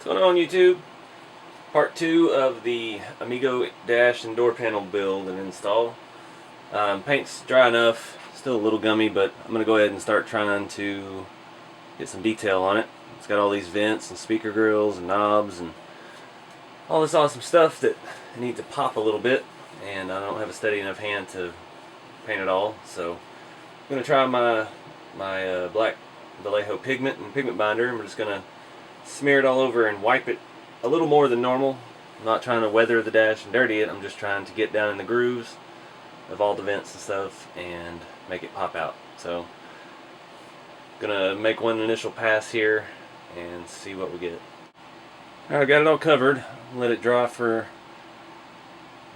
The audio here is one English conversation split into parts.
What's going on, YouTube? Part 2 of the Amigo dash and door panel build and install. Paint's dry enough, still a little gummy, but I'm going to go ahead and start trying to get some detail on it. It's got all these vents and speaker grills and knobs and all this awesome stuff that I need to pop a little bit, and I don't have a steady enough hand to paint it all. So I'm going to try my black Vallejo pigment and pigment binder, and we're just going to smear it all over and wipe it a little more than normal. I'm not trying to weather the dash and dirty it. I'm just trying to get down in the grooves of all the vents and stuff and make it pop out. So gonna make one initial pass here and see what we get. Alright, got it all covered. Let it dry for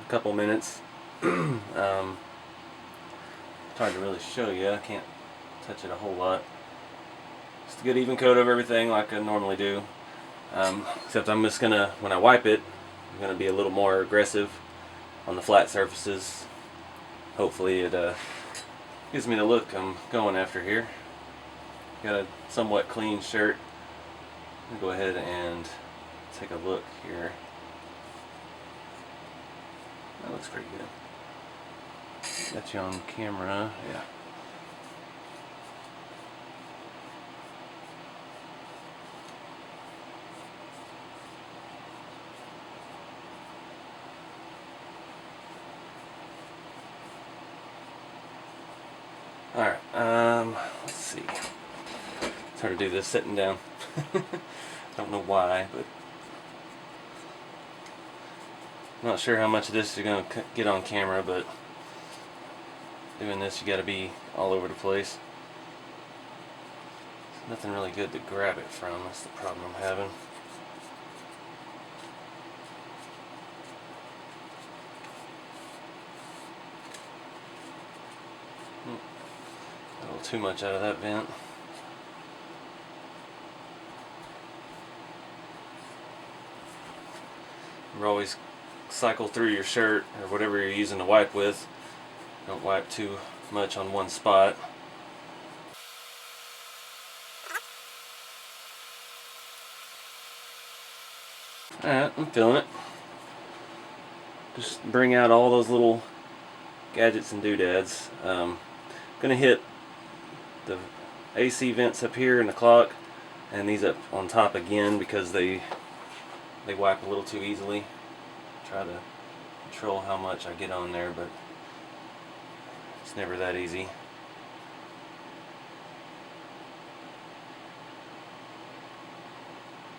a couple minutes. It's hard to really show you. I can't touch it a whole lot. Just a good even coat of everything like I normally do. Except I'm just gonna, when I wipe it, I'm gonna be a little more aggressive on the flat surfaces. Hopefully it gives me the look I'm going after here. Got a somewhat clean shirt. I'll go ahead and take a look here. That looks pretty good. Got you on camera, yeah. Alright, let's see. It's hard to do this sitting down. Don't know why, but I'm not sure how much of this you're going to get on camera, but doing this you got to be all over the place. There's nothing really good to grab it from, that's the problem I'm having. A little too much out of that vent. Remember, always cycle through your shirt or whatever you're using to wipe with. Don't wipe too much on one spot. Alright, I'm feeling it. Just bring out all those little gadgets and doodads. Gonna hit the AC vents up here in the clock and these up on top again because they wipe a little too easily. Try to control how much I get on there, but it's never that easy.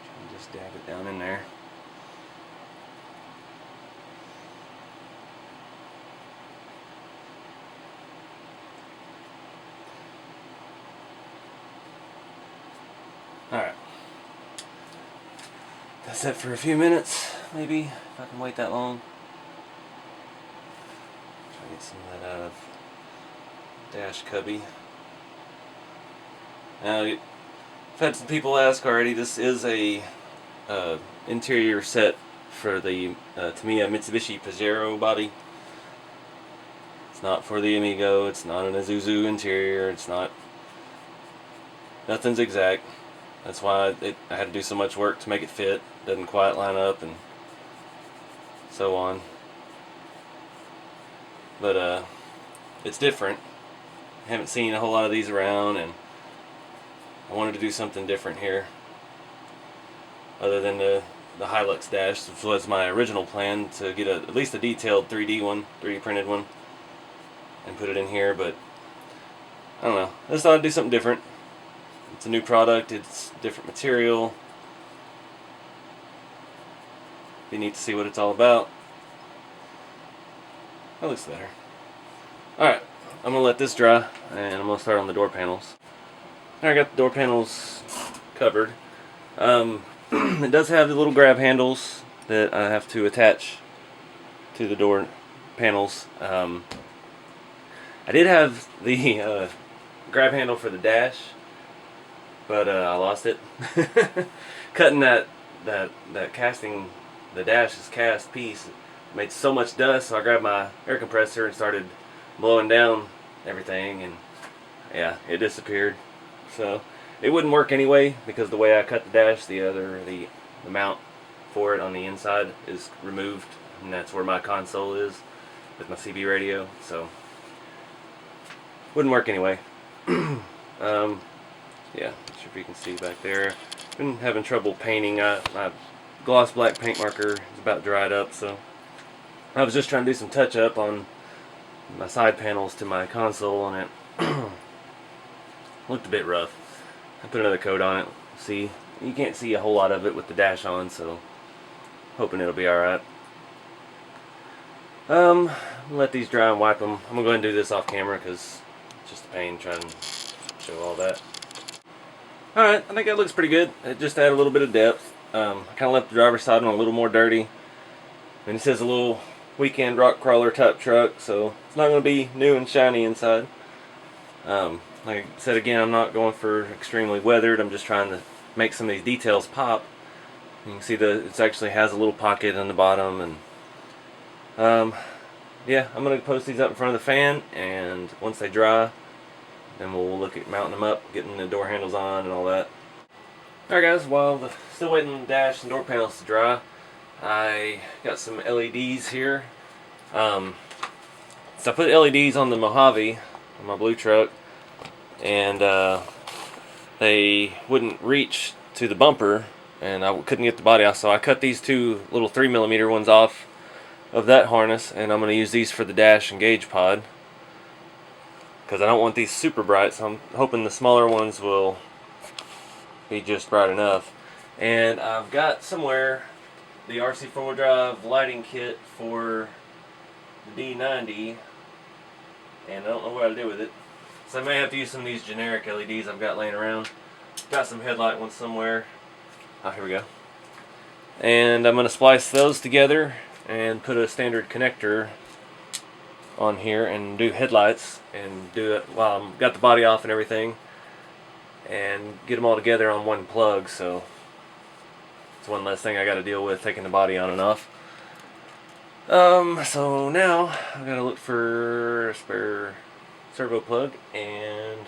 Try to just dab it down in there. Alright. That's it for a few minutes, maybe, if I can wait that long. Try to get some of that out of the dash cubby. Now, I've had some people ask already, this is a interior set for the Tamiya Mitsubishi Pajero body. It's not for the Amigo, it's not an Isuzu interior, it's not, nothing's exact. That's why I had to do so much work to make it fit. Doesn't quite line up and so on. But it's different. I haven't seen a whole lot of these around, and I wanted to do something different here. Other than the Hilux dash, which was my original plan, to get at least a detailed 3D printed one, and put it in here. But I don't know. I just thought I'd do something different. It's a new product, it's different material. Be neat to see what it's all about. That looks better. Alright, I'm going to let this dry, and I'm going to start on the door panels. I got the door panels covered. It does have the little grab handles that I have to attach to the door panels. I did have the grab handle for the dash, but I lost it. Cutting that casting, the dash's cast piece, made so much dust, so I grabbed my air compressor and started blowing down everything, and yeah, it disappeared. So it wouldn't work anyway because the way I cut the dash, the the mount for it on the inside is removed, and that's where my console is with my CB radio, so wouldn't work anyway. Yeah, not sure if you can see back there. Been having trouble painting. My gloss black paint marker is about dried up, so I was just trying to do some touch up on my side panels to my console, and it looked a bit rough. I put another coat on it. See, you can't see a whole lot of it with the dash on, so hoping it'll be alright. Let these dry and wipe them. I'm gonna go ahead and do this off camera because it's just a pain trying to show all that. Alright, I think that looks pretty good. It just added a little bit of depth. I kind of left the driver's side on a little more dirty. And it says a little weekend rock crawler type truck, so it's not going to be new and shiny inside. Like I said again, I'm not going for extremely weathered. I'm just trying to make some of these details pop. You can see it actually has a little pocket on the bottom, and yeah, I'm going to post these up in front of the fan, and once they dry, then we'll look at mounting them up, getting the door handles on and all that. Alright guys, while still waiting on the dash and door panels to dry, I got some LEDs here. So I put LEDs on the Mojave, on my blue truck, and they wouldn't reach to the bumper, and I couldn't get the body off, so I cut these two little 3mm ones off of that harness, and I'm going to use these for the dash and gauge pod, because I don't want these super bright, so I'm hoping the smaller ones will be just bright enough. And I've got somewhere the RC 4-wheel drive lighting kit for the D90, and I don't know what to do with it, so I may have to use some of these generic LEDs I've got laying around. Got some headlight ones somewhere. Oh, here we go. And I'm going to splice those together and put a standard connector on here and do headlights, and do it while I've got the body off and everything, and get them all together on one plug, so it's one less thing I got to deal with taking the body on and off. So now I've got to look for a spare servo plug, and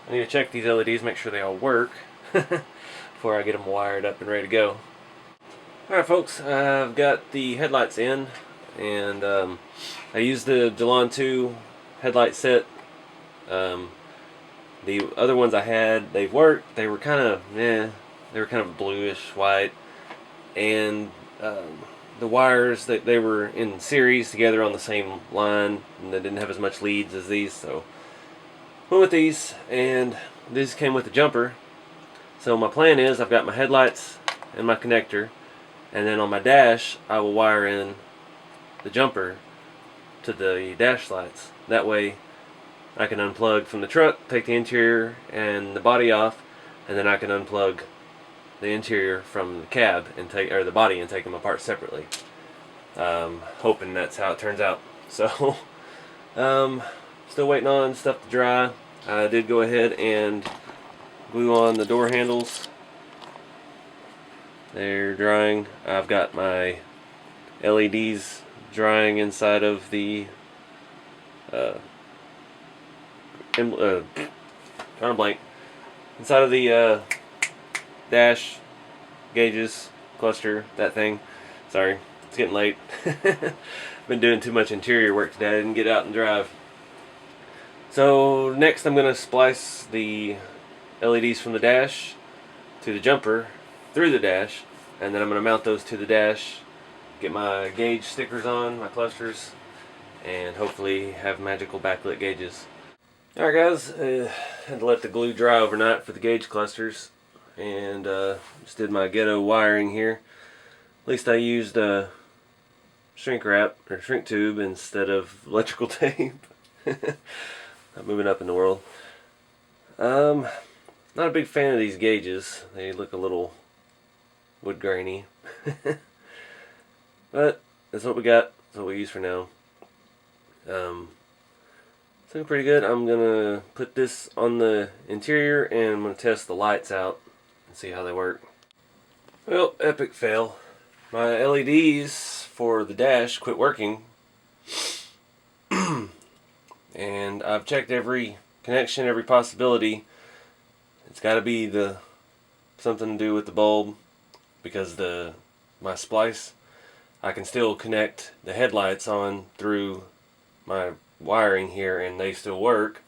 I need to check these LEDs, make sure they all work before I get them wired up and ready to go. Alright folks, I've got the headlights in, and I used the Jalon 2 headlight set. The other ones I had, they've worked. They were kind of, they were kind of bluish white, and the wires, they were in series together on the same line, and they didn't have as much leads as these, so went with these, and these came with the jumper. So my plan is, I've got my headlights and my connector, and then on my dash I will wire in the jumper to the dash lights. That way I can unplug from the truck, take the interior and the body off, and then I can unplug the interior from the cab and the body and take them apart separately. Hoping that's how it turns out. So still waiting on stuff to dry. I did go ahead and glue on the door handles. They're drying. I've got my LEDs drying inside of the drawing a blank, inside of the dash, gauges, cluster, that thing. Sorry, it's getting late. Been doing too much interior work today. I didn't get out and drive. So next I'm going to splice the LEDs from the dash to the jumper through the dash, and then I'm going to mount those to the dash, get my gauge stickers on, my clusters, and hopefully have magical backlit gauges. Alright guys, had to let the glue dry overnight for the gauge clusters, and just did my ghetto wiring here. At least I used shrink wrap or shrink tube instead of electrical tape. Not moving up in the world. Not a big fan of these gauges. They look a little wood grainy. But that's what we got. That's what we use for now. It's looking pretty good. I'm gonna put this on the interior and I'm gonna test the lights out and see how they work. Well, epic fail. My LEDs for the dash quit working. And I've checked every connection, every possibility. It's got to be something to do with the bulb. because my splice, I can still connect the headlights on through my wiring here and they still work.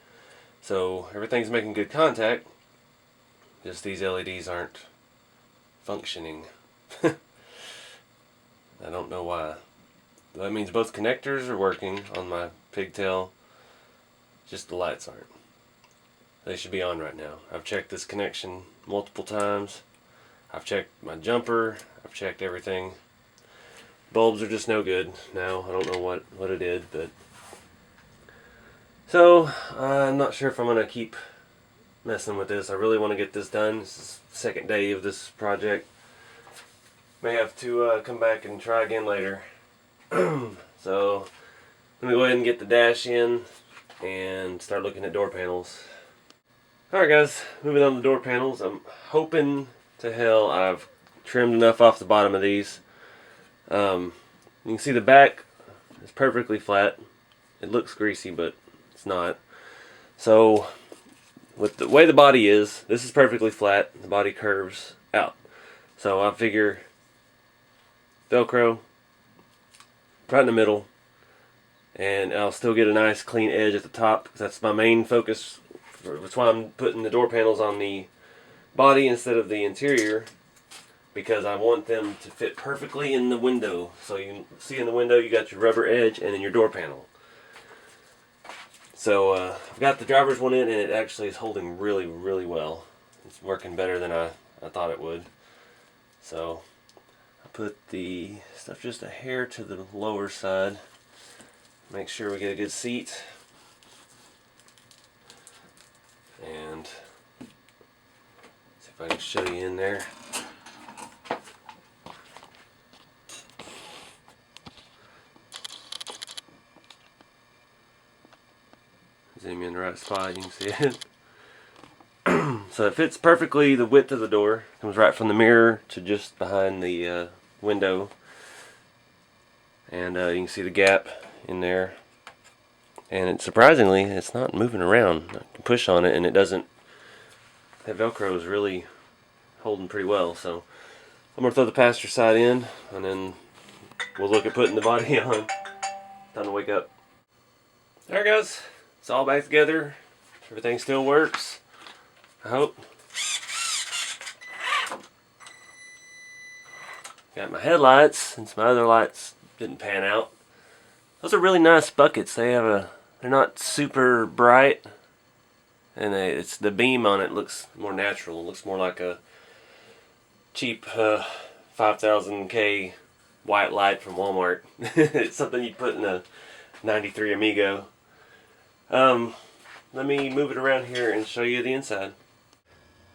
So everything's making good contact, just these LEDs aren't functioning. I don't know why. That means both connectors are working on my pigtail, just the lights aren't. They should be on right now. I've checked this connection multiple times. I've checked my jumper, I've checked everything. Bulbs are just no good now. I don't know what it did, but so I'm not sure if I'm gonna keep messing with this. I really want to get this done. This is the second day of this project. May have to come back and try again later. So let me go ahead and get the dash in and start looking at door panels. Alright guys, moving on to door panels. I'm hoping to hell I've trimmed enough off the bottom of these. You can see the back is perfectly flat. It looks greasy, but it's not. So with the way the body is, this is perfectly flat. The body curves out. So I figure Velcro right in the middle, and I'll still get a nice clean edge at the top, because that's my main focus. That's why I'm putting the door panels on the body instead of the interior, because I want them to fit perfectly in the window. So you can see in the window you got your rubber edge and then your door panel. So I've got the driver's one in, and it actually is holding really, really well. It's working better than I thought it would. So I put the stuff just a hair to the lower side. Make sure we get a good seat. And see if I can show you in there. Zoom in the right spot, you can see it. So it fits perfectly the width of the door. Comes right from the mirror to just behind the window. And you can see the gap in there. And surprisingly, it's not moving around. I can push on it and it doesn't. That Velcro is really holding pretty well. So I'm going to throw the passenger side in, and then we'll look at putting the body on. Time to wake up. Alright guys, it's all back together. Everything still works, I hope. Got my headlights, since my other lights didn't pan out. Those are really nice buckets. They're not super bright, and it's the beam on it looks more natural. It looks more like a cheap 5000K white light from Walmart. It's something you'd put in a 93 Amigo. Let me move it around here and show you the inside.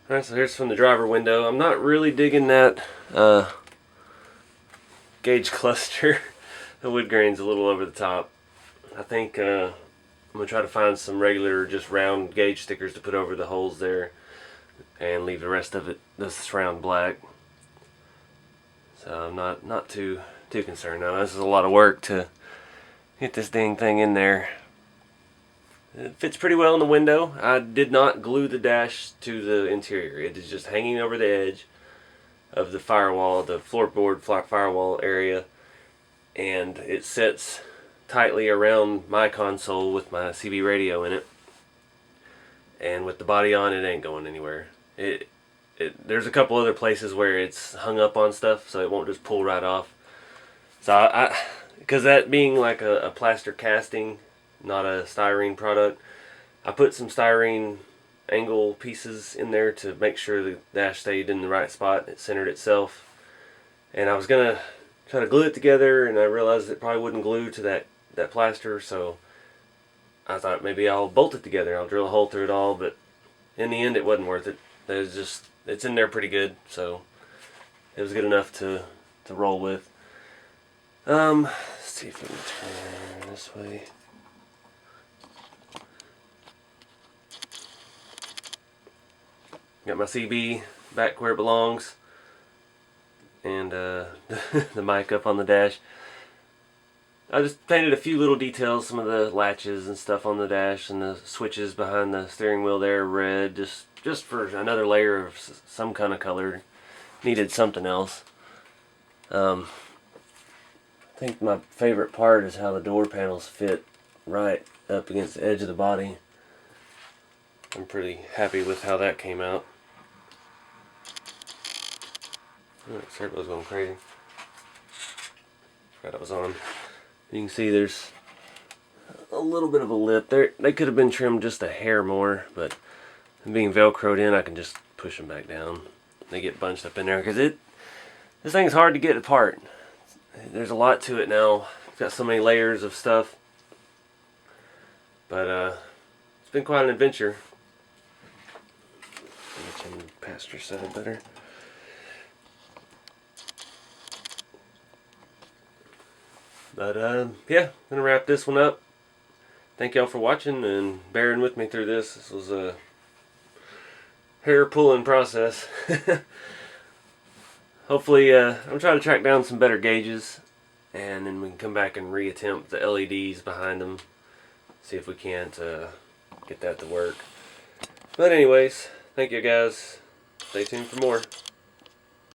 Alright, so here's from the driver window. I'm not really digging that gauge cluster. The wood grain's a little over the top. I think I'm going to try to find some regular, just round gauge stickers to put over the holes there, and leave the rest of it this round black. So I'm not too concerned. Now this is a lot of work to get this dang thing in there. It fits pretty well in the window. I did not glue the dash to the interior. It is just hanging over the edge of the firewall, the floorboard firewall area, and it sits tightly around my console with my CB radio in it. And with the body on, it ain't going anywhere. There's a couple other places where it's hung up on stuff, so it won't just pull right off. So because that being like a plaster casting, not a styrene product, I put some styrene angle pieces in there to make sure the dash stayed in the right spot. It centered itself, and I was gonna try to glue it together, and I realized it probably wouldn't glue to that plaster, so I thought maybe I'll bolt it together. I'll drill a hole through it all, but in the end it wasn't worth it. It's in there pretty good, so it was good enough to roll with. Let's see if we can turn this way. Got my CB back where it belongs, and the mic up on the dash. I just painted a few little details, some of the latches and stuff on the dash, and the switches behind the steering wheel there red, just for another layer of some kind of color. needed something else. I think my favorite part is how the door panels fit right up against the edge of the body. I'm pretty happy with how that came out. Circle's going crazy. Forgot it was on them. You can see there's a little bit of a lip there. They could have been trimmed just a hair more, but being velcroed in, I can just push them back down. They get bunched up in there because this thing's hard to get apart. There's a lot to it now. It's got so many layers of stuff, but it's been quite an adventure. Get you passenger side better. But yeah, I'm gonna wrap this one up. Thank y'all for watching and bearing with me through this. This was a hair pulling process. Hopefully, I'm trying to track down some better gauges, and then we can come back and reattempt the LEDs behind them. See if we can't get that to work. But anyways, thank you guys. Stay tuned for more.